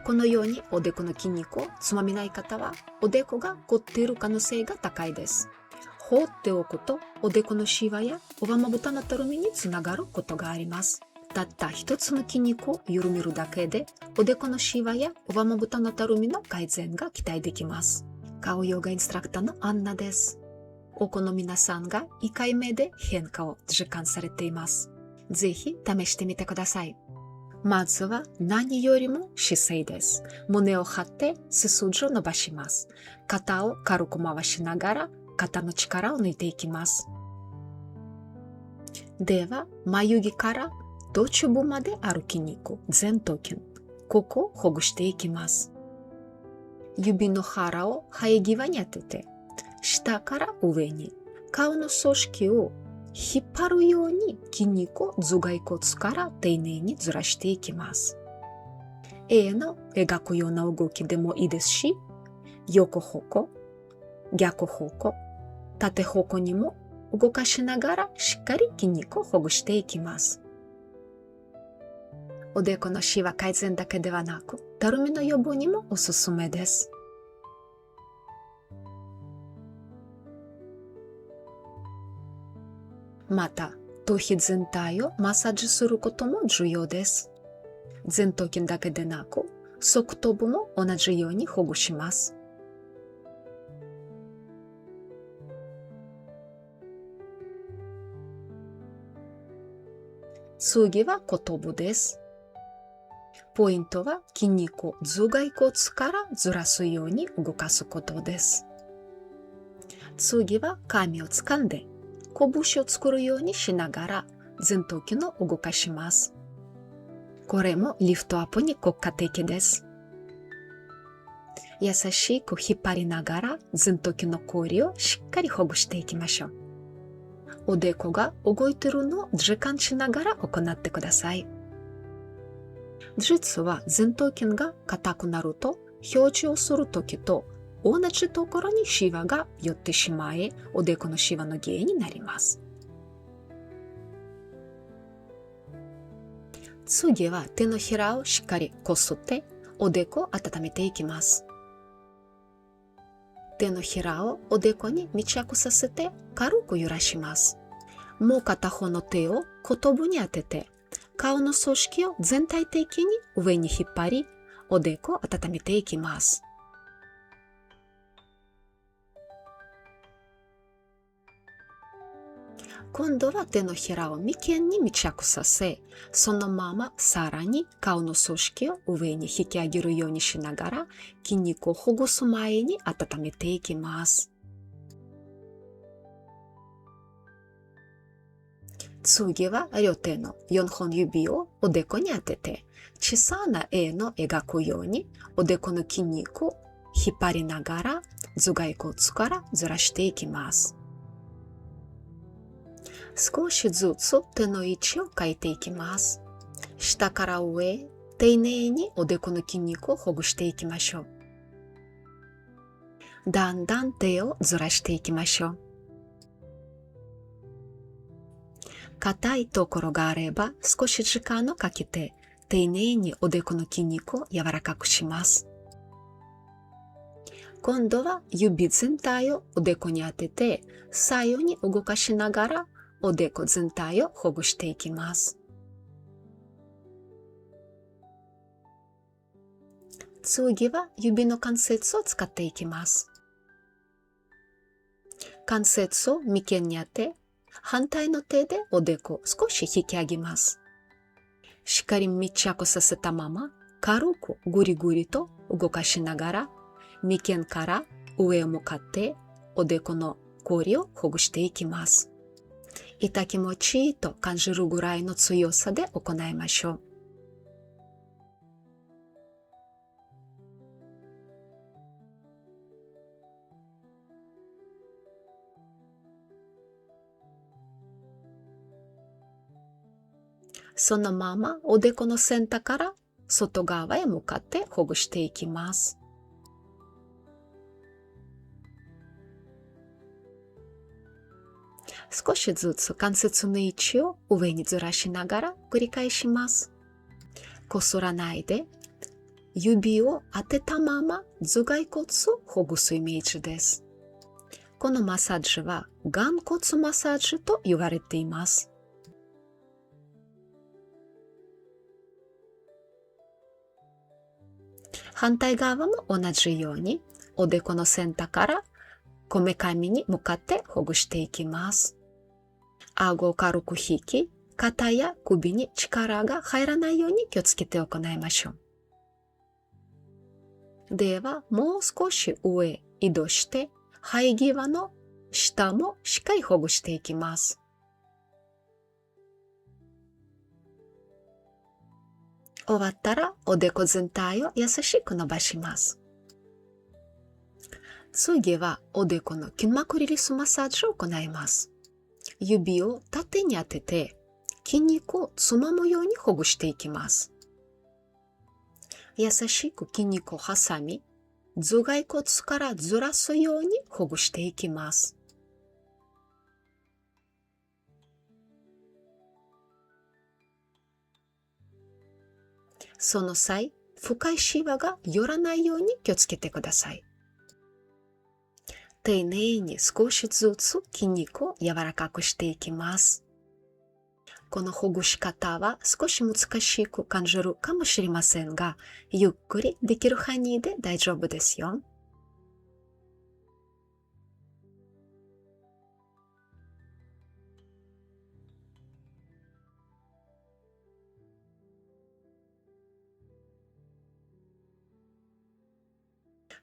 このようにおでこの筋肉をつまみない方は、おでこが凝っている可能性が高いです。放っておくと、おでこのシワや上まぶたのたるみにつながることがあります。たった一つの筋肉を緩めるだけで、おでこのシワや上まぶたのたるみの改善が期待できます。顔ヨガインストラクターのアンナです。多くの皆さんが1回目で変化を実感されています。ぜひ試してみてください。まずは何よりも姿勢です。胸を張って背筋を伸ばします。肩を軽く回しながら肩の力を抜いていきます。では、眉毛から頭頂部まである筋肉、前頭筋、ここをほぐしていきます。指の腹を生え際に当てて、下から上に顔の組織を引っ張るように筋肉を頭蓋骨から丁寧にずらしていきます。A の描くような動きでもいいですし、横方向、逆方向、縦方向にも動かしながらしっかり筋肉をほぐしていきます。おでこのシワ改善だけではなく、たるみの予防にもおすすめです。また、頭皮全体をマッサージすることも重要です。前頭筋だけでなく、側頭部も同じようにほぐします。次は後頭部です。ポイントは筋肉を頭蓋骨からずらすように動かすことです。次は髪を掴んで、拳を作るようにしながら前頭筋を動かします。これもリフトアップに効果的です。優しく引っ張りながら前頭筋のこりをしっかりほぐしていきましょう。おでこが動いているのを実感しながら行ってください。実は前頭筋が硬くなると表示をするときと同じところにシワが寄ってしまい、おでこのシワの原因になります。次は手のひらをしっかりこすっておでこを温めていきます。手のひらをおでこに密着させて軽く揺らします。もう片方の手を後頭部に当てて、顔の組織を全体的に上に引っ張り、おでこを温めていきます。今度は手のひらを眉間に密着させ、そのままさらに顔の組織を上に引き上げるようにしながら、筋肉をほぐす前に温めていきます。次は両手の4本指をおでこに当てて、小さな円の描くようにおでこの筋肉を引っ張りながら頭蓋骨からずらしていきます。少しずつ手の位置を変えていきます。下から上へ丁寧におでこの筋肉をほぐしていきましょう。だんだん手をずらしていきましょう。硬いところがあれば少し時間をかけて丁寧におでこの筋肉を柔らかくします。今度は指全体をおでこに当てて左右に動かしながらおでこ全体をほぐしていきます。次は指の関節を使っていきます。関節を眉間に当て、反対の手でおでこを少し引き上げます。しっかり密着させたまま軽くぐりぐりと動かしながら眉間から上を向かっておでこのこりをほぐしていきます。痛気持ちいいと感じるぐらいの強さで行いましょう。そのままおでこの先端から外側へ向かってほぐしていきます。少しずつ関節の位置を上にずらしながら繰り返します。こすらないで指を当てたまま頭蓋骨をほぐすイメージです。このマッサージは眼骨マッサージと言われています。反対側も同じようにおでこの先端からこめかみに向かってほぐしていきます。顎を軽く引き、肩や首に力が入らないように気をつけて行いましょう。では、もう少し上へ移動して、生え際の下もしっかりほぐしていきます。終わったら、おでこ全体を優しく伸ばします。次は、おでこの筋膜リリースマッサージを行います。指を縦に当てて、筋肉をつまむようにほぐしていきます。優しく筋肉を挟み、頭蓋骨からずらすようにほぐしていきます。その際、深いシワが寄らないように気をつけてください。丁寧に少しずつ筋肉を柔らかくしていきます。このほぐし方は少し難しく感じるかもしれませんが、ゆっくりできる範囲で大丈夫ですよ。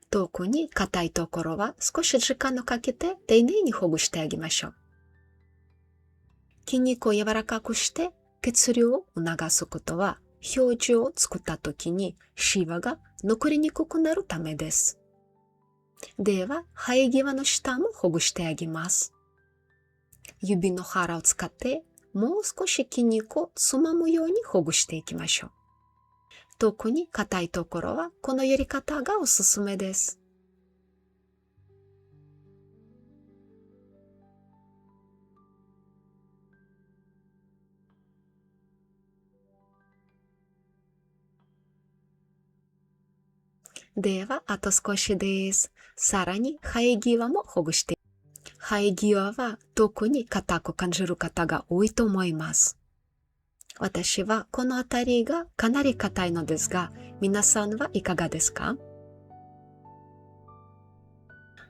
特に硬いところは少し時間をかけて丁寧にほぐしてあげましょう。筋肉を柔らかくして血流を促すことは表情を作った時にシワが残りにくくなるためです。では、生え際の下もほぐしてあげます。指の腹を使ってもう少し筋肉をつまむようにほぐしていきましょう。特に硬いところはこのやり方がおすすめです。では、あと少しです。さらに生え際もほぐして。生え際は特に硬く感じる方が多いと思います。私はこの辺りがかなり硬いのですが、皆さんはいかがですか？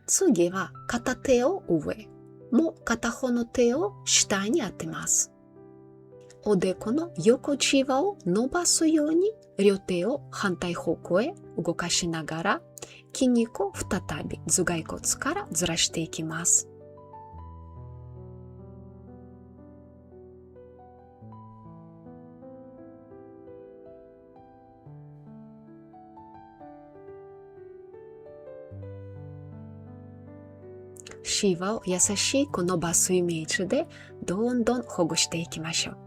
次は片手を上、もう片方の手を下に当てます。おでこの横じわを伸ばすように両手を反対方向へ動かしながら筋肉を再び頭蓋骨からずらしていきます。シワを優しく伸ばすイメージでどんどんほぐしていきましょう。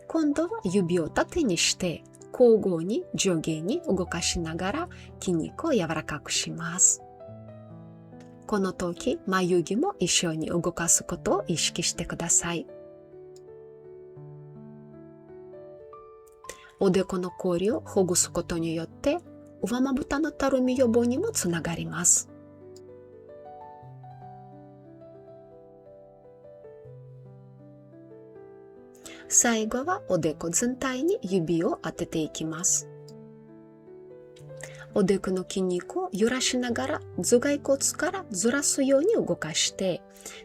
今度は指を縦にして交互に上下に動かしながら筋肉を柔らかくします。この時、眉毛も一緒に動かすことを意識してください。おでこのこりをほぐすことによって上まぶたのたるみ予防にもつながります。最後はおでこ全体に指を当てていきます。おでこの筋肉を揺らしながら頭蓋骨からずらすように動かして、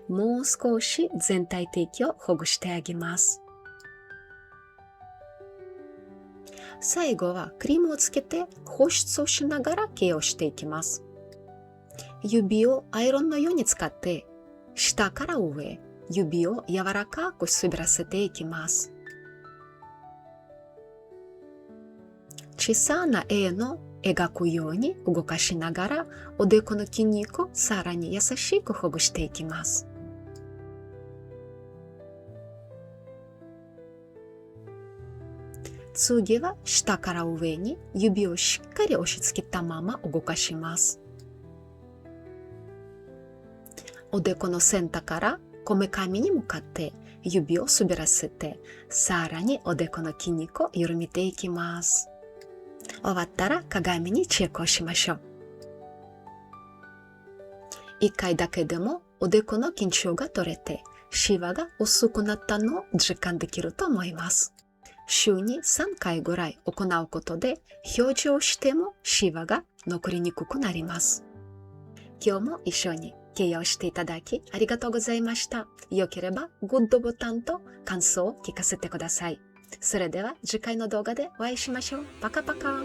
もう少し全体的をほぐしてあげます。最後はクリームをつけて保湿をしながらケアをしていきます。指をアイロンのように使って下から上、指を柔らかく滑らせていきます。小さな円を描くように動かしながらおでこの筋肉をさらに優しくほぐしていきます。次は下から上に指をしっかり押し付けたまま動かします。おでこの先端からこめかみに向かって指を滑らせて、さらにおでこの筋肉を緩めていきます。終わったら鏡にチェックをしましょう。1回だけでもおでこの緊張が取れて、シワが薄くなったのを実感できると思います。週に3回ぐらい行うことで、表情してもシワが残りにくくなります。今日も一緒にケアをしていただきありがとうございました。よければグッドボタンと感想を聞かせてください。それでは次回の動画でお会いしましょう。パカパカ。